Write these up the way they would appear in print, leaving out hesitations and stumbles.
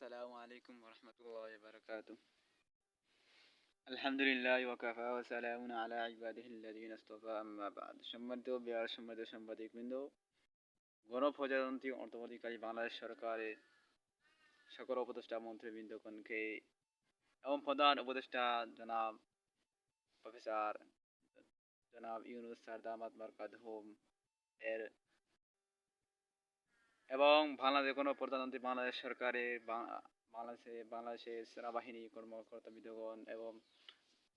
আসসালামু আলাইকুম ওরহমতুল্লাহি বারাকাতুহু। আলহামদুলিল্লাহ ওয়া কাফা ওয়া সালামুন আলা ইবাদিহিল্লাযিনা ইসতাফা আম্মা বা'দ। সম্মানিত বিহার সম্মানিত সাংবাদিকবৃন্দ, গণপ্রজাতন্ত্রী অন্তর্বর্তীকালীন বাংলাদেশ সরকারের সকল উপদেষ্টা মন্ত্রীবৃন্দগণকে এবং প্রধান উপদেষ্টা জনাব প্রফেসর জনাব ইউনূস স্যার দামাত বারকাতুহুম এর এবং বাংলাদেশ গণপ্রজাতন্ত্রী বাংলাদেশ সরকারের বাংলাদেশের সেনাবাহিনী কর্মকর্তাবৃন্দগণ এবং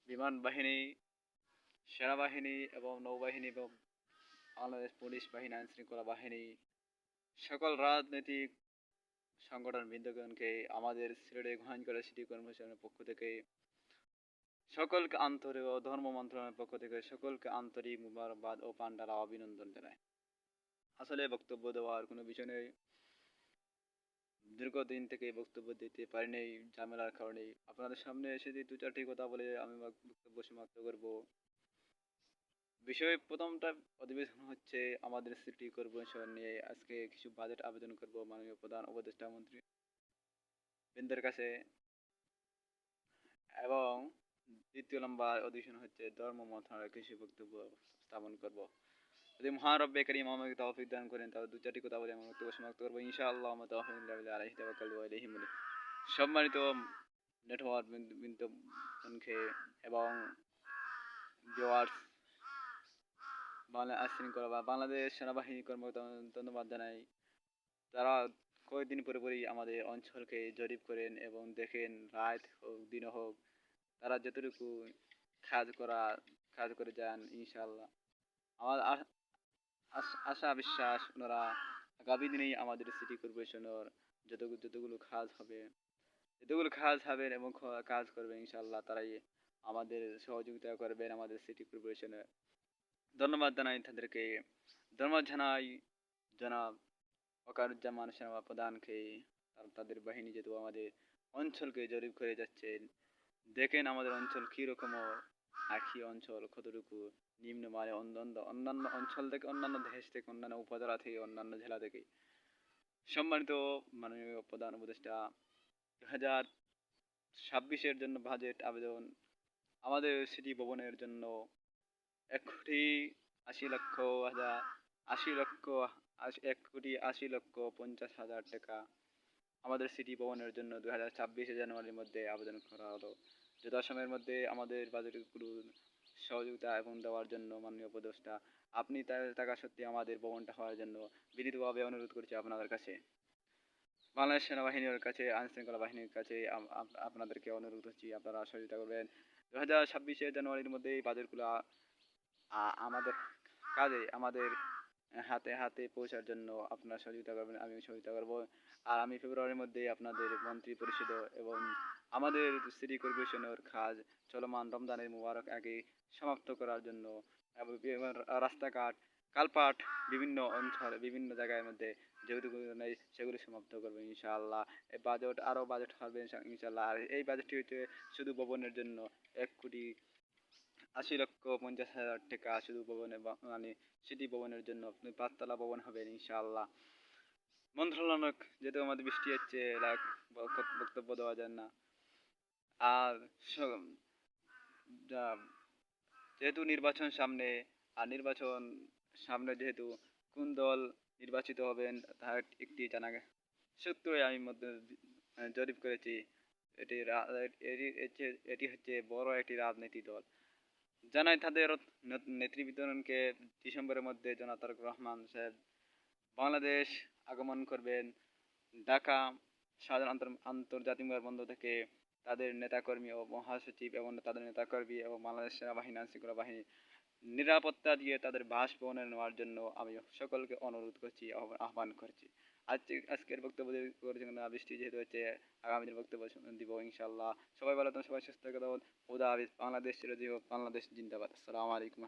বিমান বাহিনী, সেনাবাহিনী এবং নৌবাহিনী এবং বাংলাদেশ পুলিশ বাহিনী, আইন শৃঙ্খলা বাহিনী, সকল রাজনৈতিক সংগঠন বৃন্দগণকে আমাদের সিলেটে গোহাইনকড়া সিটি কর্পোরেশনের পক্ষ থেকে সকলকে আন্তরিক ও ধর্ম মন্ত্রণালয়ের পক্ষ থেকে সকলকে আন্তরিক মুবারকবাদ ও পান্ডারা অভিনন্দন জানাই। আসলে বক্তব্য দেওয়ার কোনো বিষয় নেই, দীর্ঘদিন থেকে বক্তব্য দিতে পারি নাই ঝামেলার কারণে। আপনাদের সামনে এসে দু চারটি কথা বলে আমি বক্তব্য সমাপ্ত করব। বিষয় প্রথমটা অধিবেশন হচ্ছে আমাদের সিটি কর্পোরেশন নিয়ে আজকে কিছু বাজেট আবেদন করব মাননীয় প্রধান উপদেষ্টা মন্ত্রী বৃন্দের কাছে। এবং দ্বিতীয় নম্বর অধিবেশন হচ্ছে ধর্ম মন্ত্রণালয়ের কিছু বক্তব্য স্থাপন করব। যদি মহারব্বে কারীম আমাকে তৌফিক দান করেন তাহলে দু চারটি কথা বলে আমি বক্তব্য সমাপ্ত করবো ইনশাআল্লাহ। আলাইহি তাওয়াক্কালু ওয়া ইলাইহি মুনীব। সম্মানিত নেটওয়ার্ক বৃন্দগণকে এবং ভিউয়ার্স, বাংলাদেশ সেনাবাহিনী কর্মকর্তা ধন্যবাদ জানাই। তারা কয়েকদিন পরে পরই আমাদের অঞ্চলকে জরিপ করেন এবং দেখেন রাত হোক দিন হোক তারা যতটুকু কাজ করে যান ইনশাআল্লাহ। আমার আশা বিশ্বাস ওনারা আগামী দিনেই আমাদের সিটি কর্পোরেশনের যতগুলো কাজ হবেন এবং কাজ করবেন ইনশাআল্লাহ তারাই আমাদের সহযোগিতা করবেন আমাদের সিটি কর্পোরেশনে। ধন্যবাদ জানাই তাদেরকে। ধন্যবাদ জানাই জনাব ওয়াকারুজ্জামান সেনা প্রধানকে। তাদের বাহিনী যেহেতু আমাদের অঞ্চলকে জরিপ করে যাচ্ছেন, দেখেন আমাদের অঞ্চল কীরকম, একই অঞ্চল কতটুকু নিম্নমানে অন্যান্য অঞ্চল থেকে, অন্যান্য দেশ থেকে, অন্যান্য উপজেলা থেকে, অন্যান্য জেলা থেকে। সম্মানিত মাননীয় প্রধান উপদেষ্টা, 2026-এর জন্য বাজেট আবেদন আমাদের সিটি ভবনের জন্য 1,80,50,000 টাকা আমাদের সিটি ভবনের জন্য 2026 জানুয়ারির মধ্যে আবেদন করা হলো। যথাসময়ের মধ্যে আমাদের বাজেটগুলো সহযোগিতা এবং দেওয়ার জন্য মাননীয় উপদেষ্টা, আপনি টাকা সত্যি আমাদের ভবনটা হওয়ার জন্য বিনীতভাবে অনুরোধ করছি আপনাদের কাছে। বাংলাদেশ সেনাবাহিনীর কাছে, আইন শৃঙ্খলা বাহিনীর কাছে আপনাদেরকে অনুরোধ করছি আপনারা সহযোগিতা করবেন। 2026 জানুয়ারির মধ্যে এই বাজেটগুলো আমাদের হাতে হাতে পৌঁছার জন্য আপনারা সহযোগিতা করবেন, আমি সহযোগিতা করব। আর আমি ফেব্রুয়ারির মধ্যে আপনাদের মন্ত্রী পরিষদ এবং আমাদের সিটি কর্পোরেশনের কাজ চলমান রমজানের মুবারক আগে সমাপ্ত করার জন্য রাস্তাঘাট, কালপাট, বিভিন্ন অঞ্চল, বিভিন্ন জায়গার মধ্যে যেগুলো নেই সেগুলি সমাপ্ত করবো ইনশাআল্লাহ। এই বাজেট হবে ইনশাআল্লাহ। আর এই বাজেটটি হচ্ছে শুধু ভবনের জন্য 1,80,50,000 টাকা শুধু ভবনে, মানে সিটি ভবনের জন্য। 5 তলা ভবন হবে ইনশাআল্লাহ। মন্ত্রণালয় যেহেতু আমাদের বৃষ্টি হচ্ছে বক্তব্য দেওয়া যায় না। আর যেহেতু নির্বাচন সামনে, যেহেতু কোন দল নির্বাচিত হবেন তার একটি জানা সূত্রে আমি মধ্যে জরিপ করেছি। এটি হচ্ছে বড় একটি রাজনৈতিক দল। জানাই তাদের নেতৃবৃন্দকে ডিসেম্বরের মধ্যে জনাব তারেক রহমান সাহেব বাংলাদেশ আগমন করবেন। ঢাকা শাহজালাল আন্তর্জাতিক বিমানবন্দর থেকে তাদের নেতাকর্মী ও মহাসচিব এবং তাদের নেতাকর্মী এবং বাংলাদেশ সেনাবাহিনী, আইন শৃঙ্খলা বাহিনী নিরাপত্তা দিয়ে তাদের বাসভবনে নেওয়ার জন্য আমি সকলকে অনুরোধ করছি, আহ্বান করছি। আজকের বক্তব্য বৃষ্টি যেহেতু হচ্ছে, আগামী দিন বক্তব্য দিব ইনশাআল্লাহ। সবাই ভালো থাকুন, সবাই সুস্থ থাকুন। খোদা হাফেজ। বাংলাদেশ চিরজীবী হোক, বাংলাদেশ জিন্দাবাদ। আসসালামু আলাইকুম।